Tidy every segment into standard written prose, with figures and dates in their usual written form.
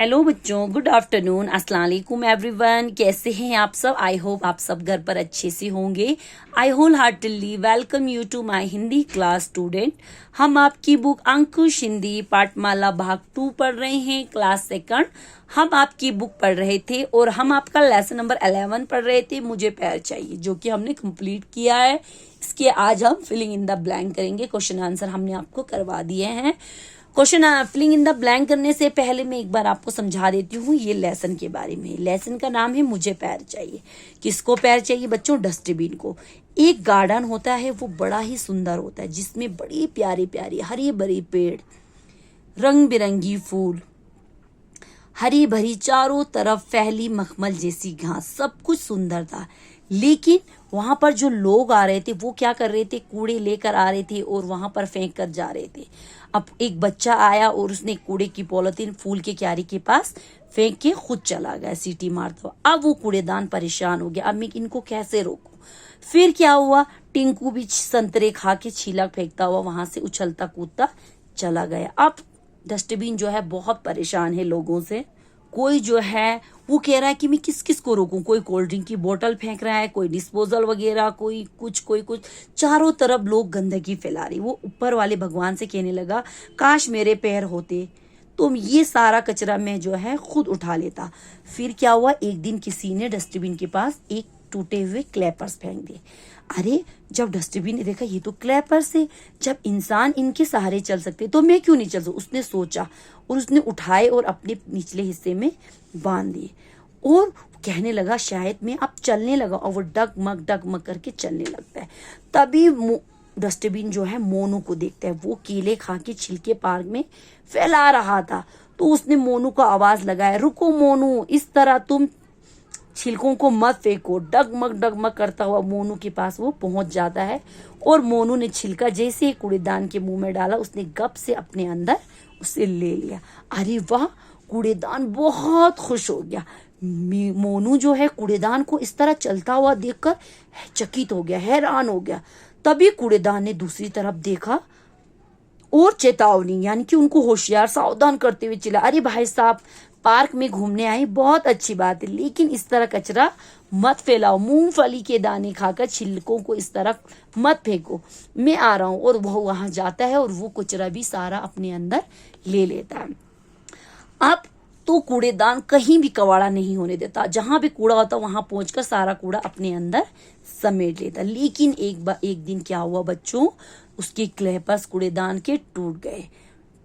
Hello बच्चों, good afternoon, अस्सलाम वालेकुम एवरीवन। कैसे हैं आप सब? आई होप आप सब घर पर अच्छे से होंगे। I whole heartly welcome you to my Hindi class student. हम आपकी बुक अंकुश हिंदी पाठमाला भाग 2 पढ़ रहे हैं, क्लास सेकंड। हम आपकी बुक पढ़ रहे थे और हम आपका लेसन नंबर 11 पढ़ रहे थे, मुझे पैर चाहिए, जो कि हमने कंप्लीट किया है। इसके आज हम फिलिंग इन द ब्लैंक करेंगे। क्वेश्चन आंसर हमने आपको करवा दिए हैं। Question filling in the blank करने से पहले मैं एक बार आपको समझा देती हूँ ये लेसन के बारे में। लेसन का नाम है मुझे पैर चाहिए। किसको पैर चाहिए बच्चों? डस्टबिन को। एक गार्डन होता है, वो बड़ा ही सुंदर होता है, जिसमें बड़ी प्यारी प्यारी हरी भरी पेड़, रंग बिरंगी फूल, हरी भरी चारों तरफ फैली मखमल जैसी घास, सब कुछ सुंदर था। लेकिन वहां पर जो लोग आ रहे थे वो क्या कर रहे थे? कूड़े लेकर आ रहे थे और वहां पर फेंक कर जा रहे थे। अब एक बच्चा आया और उसने कूड़े की पॉलिथीन फूल के क्यारी के पास फेंक के खुद चला गया सीटी मारता हुआ। अब वो कूड़ेदान परेशान हो गया, अब मैं इनको कैसे रोकूं? फिर क्या हुआ? टिंकू भी संतरे खा के छीला फेंकता हुआ वहां से उछलता कूदता चला गया। अब डस्टबिन जो है बहुत परेशान है लोगों से। कोई जो है वो कह रहा है कि मैं किस किस को रोकूं। कोई कोल्ड ड्रिंक की बोतल फेंक रहा है, कोई डिस्पोजल वगैरह, कोई कुछ। चारों तरफ लोग गंदगी फैला रही। वो ऊपर वाले भगवान से कहने लगा, काश मेरे पैर होते तो ये सारा कचरा मैं जो है खुद उठा लेता। फिर क्या हुआ? एक दिन किसी ने डस्टबिन के पास एक टूटे हुए क्लैपर्स फेंक दिए। अरे, जब डस्टबिन ने देखा ये तो क्लैपर्स है, जब इंसान इनके सहारे चल सकते तो मैं क्यों नहीं चल सकता? उसने सोचा और उसने उठाए और अपने निचले हिस्से में बांध दिए और कहने लगा शायद मैं अब चलने लगा। और वो डगमग करके चलने लगता है। तभी डस्टबिन जो है मोनू को देखता है। वो केले खा के छिलके पार्क में फैला रहा था। तो उसने मोनू को आवाज लगाया, रुको मोनू, इस तरह तुम छिलकों को मत फेंको। डगमग करता हुआ मोनू के पास वो पहुंच जाता है और मोनू ने छिलका जैसे ही कूड़ेदान के मुंह में डाला, उसने गप से अपने अंदर उसे ले लिया। अरे वाह! कूड़ेदान बहुत खुश हो गया। मोनू जो है कूड़ेदान को इस तरह चलता हुआ देखकर चकित हो गया, हैरान हो गया। तभी कूड़ेदान ने दूसरी तरफ देखा और चेतावनी यानी कि उनको होशियार सावधान करते हुए चिल्ला, अरे भाई साहब, पार्क में घूमने आए बहुत अच्छी बात है, लेकिन इस तरह कचरा मत फैलाओ। मूंगफली के दाने खाकर छिलकों को इस तरफ मत फेंको, मैं आ रहा हूं। और वो वहां जाता है और वो कचरा भी सारा अपने अंदर ले लेता है। अब तो कूड़ेदान कहीं भी कबाड़ा नहीं होने देता, जहां भी कूड़ा होता वहां पहुंचकर सारा कूड़ा अपने अंदर समेट लेता। लेकिन एक दिन क्या हुआ बच्चों? उसके क्लैपर्स कूड़ेदान के टूट गए।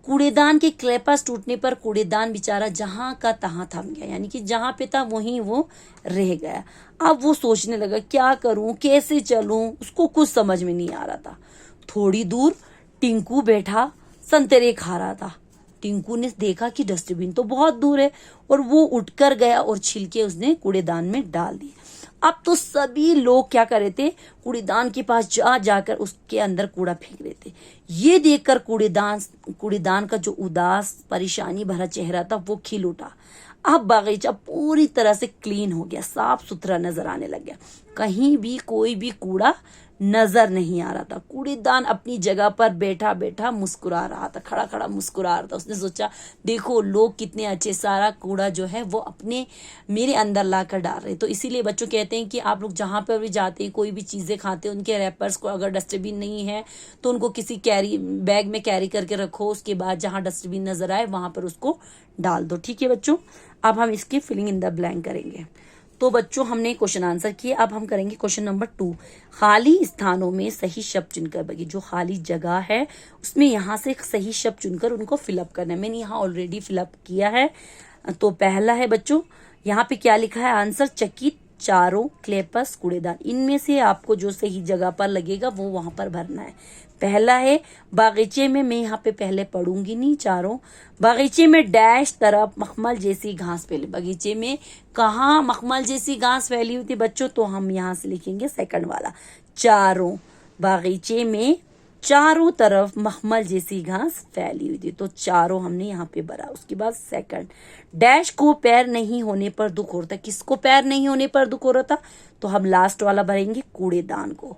कूड़ेदान के क्लैपर्स टूटने पर कूड़ेदान बेचारा जहां का तहां थम गया, यानी कि जहां पे था वहीं वो रह गया। अब वो सोचने लगा, क्या करूं, कैसे चलूं? उसको कुछ समझ में नहीं आ रहा था। थोड़ी दूर टिंकू बैठा संतरे खा रहा था। टिंकू ने देखा कि डस्टबिन तो बहुत दूर है और वो उठकर गया और छिलके उसने कूड़ेदान में डाल दिए। अब तो सभी लोग क्या कर रहे थे? कूड़ेदान के पास जाकर उसके अंदर कूड़ा फेंक रहे थे। ये देखकर कूड़ेदान का जो उदास परेशानी भरा चेहरा था वो खिल उठा। अब बागीचा पूरी तरह से क्लीन हो गया, साफ सुथरा नजर आने लग गया। कहीं भी कोई भी कूड़ा नजर नहीं आ रहा था। कूड़ेदान अपनी जगह पर बैठा बैठा मुस्कुरा रहा था, खड़ा खड़ा मुस्कुरा रहा था। उसने सोचा, देखो लोग कितने अच्छे, सारा कूड़ा जो है वो अपने मेरे अंदर ला कर डाल रहे। तो इसीलिए बच्चों कहते हैं कि आप लोग जहां पर भी जाते हैं, कोई भी चीजें खाते हैं, उनके रैपर्स को अगर डस्टबिन नहीं है तो उनको किसी कैरी बैग में कैरी करके रखो। उसके बाद जहां डस्टबिन नजर आए वहां पर उसको डाल दो। ठीक है बच्चों, अब हम इसकी फिलिंग इन द ब्लैंक करेंगे। तो बच्चों हमने क्वेश्चन आंसर किए, अब हम करेंगे क्वेश्चन नंबर 2। खाली स्थानों में सही शब्द चुनकर बगी, जो खाली जगह है उसमें यहाँ से सही शब्द चुनकर उनको फिलअप करना है। मैंने यहाँ ऑलरेडी फिलअप किया है। तो पहला है बच्चों, यहाँ पे क्या लिखा है आंसर? चकित, चारों, क्लेपर्स, कूड़ेदान। इनमें से आपको जो सही जगह पर लगेगा वो वहां पर भरना है। पहला है बागीचे में, मैं यहाँ पे पहले पढ़ूंगी नहीं, चारों। बागीचे में डैश तरफ मखमल जैसी घास फैली। बगीचे में कहाँ मखमल जैसी घास फैली हुई थी बच्चों? तो हम यहाँ से लिखेंगे सेकंड वाला, चारों। बागीचे में चारों तरफ मखमल जैसी घास फैली हुई थी, तो चारों हमने यहाँ पे भरा। उसके बाद सेकंड, डैश को पैर नहीं होने पर दुख हो रहा था। किसको पैर नहीं होने पर दुख हो रहा था? तो हम लास्ट वाला भरेंगे, कूड़ेदान को।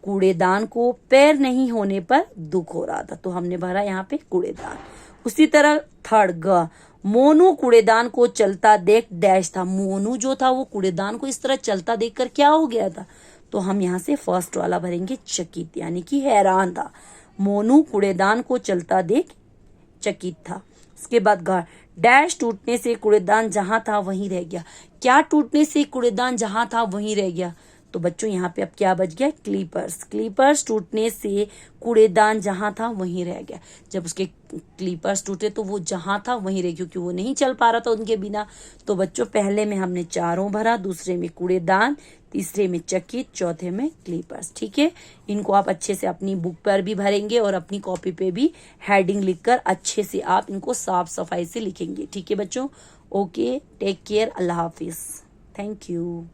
कूड़ेदान को पैर नहीं होने पर दुख हो रहा था, तो हमने भरा यहाँ पे कूड़ेदान। उसी तरह थर्ड, ग, मोनू कूड़ेदान को चलता देख डैश था। मोनू जो था वो कूड़ेदान को इस तरह चलता देखकर क्या हो गया था, तो हम यहाँ से फर्स्ट वाला भरेंगे चकित, यानी कि हैरान था। मोनू कूड़ेदान को चलता देख चकित था। इसके बाद डैश टूटने से कूड़ेदान जहां था वहीं रह गया। क्या टूटने से कूड़ेदान जहां था वहीं रह गया, तो बच्चों यहाँ पे अब क्या बच गया, क्लीपर्स। क्लीपर्स टूटने से कूड़ेदान जहां था वहीं रह गया। जब उसके क्लीपर्स टूटे तो वो जहां था वहीं रह गया, क्योंकि वो नहीं चल पा रहा था उनके बिना। तो बच्चों पहले में हमने चारों भरा, दूसरे में कूड़ेदान, तीसरे में चकित, चौथे में क्लीपर्स। ठीक है, इनको आप अच्छे से अपनी बुक पर भी भरेंगे और अपनी कॉपी पे भी हेडिंग लिखकर अच्छे से आप इनको साफ सफाई से लिखेंगे। ठीक है बच्चों, ओके, टेक केयर, अल्लाह हाफिज, थैंक यू।